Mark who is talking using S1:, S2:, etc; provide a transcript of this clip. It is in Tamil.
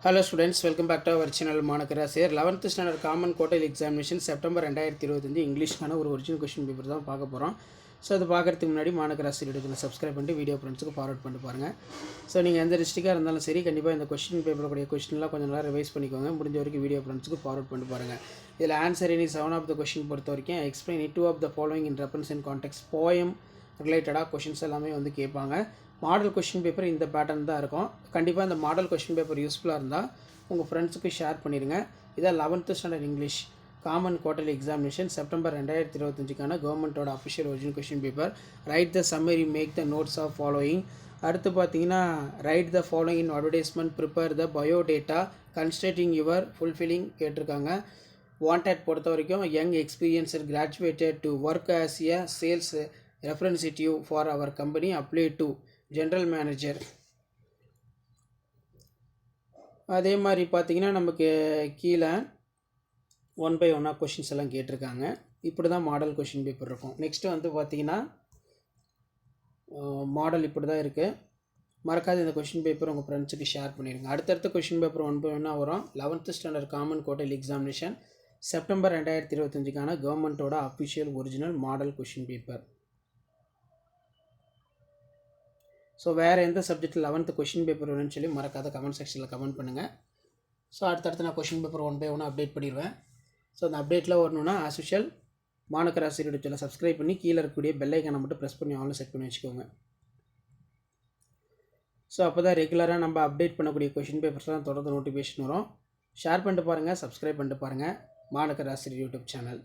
S1: Hello students, welcome back to our channel Manakara here. 11th standard common quarterly examination September 2025 இங்கிலீஷ்க்கான ஒரு ஒரிஜினல் கொஸ்டின் பேப்பர் தான் பார்க்க போகிறோம். ஸோ அது பார்க்குறதுக்கு முன்னாடி மாநகர ஆசிரியர் சப்ஸ்கிரைப் பண்ணிட்டு வீடியோ ஃப்ரெண்ட்ஸுக்கு ஃபார்வர்ட் பண்ணி பாருங்கள். ஸோ நீங்கள் எந்த டிஸ்ட்ரிக்டாக இருந்தாலும் சரி கண்டிப்பாக இந்த கொஸ்டின் பேப்பருடைய கொஸ்டின்லாம் கொஞ்சம் நல்லா ரிவைஸ் பண்ணிக்கோங்க. முடிஞ்ச வரைக்கும் வீடியோ ஃப்ரெண்ட்ஸுக்கு ஃபார்வர்ட் பண்ணி பாருங்கள். இதில் answer any 7 of the question பொறுத்த வரைக்கும் explain 2 of the following in reference in context poem ரிலேட்டடாக கொஷின்ஸ் எல்லாமே வந்து கேட்பாங்க. மாடல் கொஷின் பேப்பர் இந்த பேட்டர்ன் தான் இருக்கும். கண்டிப்பாக இந்த மாடல் கொஷின் பேப்பர் யூஸ்ஃபுல்லாக இருந்தால் உங்கள் ஃப்ரெண்ட்ஸுக்கு ஷேர் பண்ணிடுங்க. இதான் 11th standard English common quarterly examination September 2025க்கான கவர்மெண்ட்டோட official original question paper. Write the summary, make the notes of following. அடுத்து பார்த்தீங்கன்னா write the following in advertisement, prepare the biodata, constructing your fulfilling கேட்டிருக்காங்க. வாண்டட் பொறுத்த வரைக்கும் young experienced graduated to work as a sales representative for our company apply to general manager. அதே மாதிரி பார்த்திங்கன்னா நமக்கு கீழே 1 by 1 கொஷின்ஸ் எல்லாம் கேட்டிருக்காங்க. இப்படி தான் மாடல் கொஷின் பேப்பர் இருக்கும். நெக்ஸ்ட்டு வந்து பார்த்திங்கன்னா மாடல் இப்படி தான் இருக்குது. மறக்காது இந்த கொஷின் பேப்பர் உங்கள் ஃப்ரெண்ட்ஸுக்கு ஷேர் பண்ணிடுங்க. அடுத்தடுத்த கொஷின் பேப்பர் 1 by 1 வரும். 11th standard common quarterly examination September 2025க்கான கவர்மெண்ட்டோட official original model question paper. So வேறு எந்த சப்ஜெக்ட் 11th கொஷின் பேப்பர் வேணும்னு சொல்லி மறக்காத கமெண்ட் செக்ஷனில் கமெண்ட் பண்ணுங்கள். ஸோ அடுத்தடுத்து நான் கொஷின் பேப்பர் 1 by 1 அப்டேட் பண்ணிடுவேன். ஸோ அந்த அப்டேட்டில் வரணுன்னா ஆஸ் யூஷுவல் மாநகர ஆசிரியர் சேனலை சப்ஸ்கிரைப் பண்ணி கீழே இருக்கக்கூடிய பெல் ஐக்கானை மட்டும் ப்ரெஸ் பண்ணி ஆன்லைன் செட் பண்ணி வச்சுக்கோங்க. ஸோ அப்போ தான் ரெகுலராக நம்ம அப்டேட் பண்ணக்கூடிய கொஷின் பேப்பர்ஸ்லாம் தொடர்ந்து நோட்டிஃபிகேஷன் வரும். ஷேர் பண்ணிட்டு பாருங்கள், சப்ஸ்கிரைப் பண்ணிட்டு பாருங்கள் மாநகர ஆசிரியர் யூடியூப் சேனல்.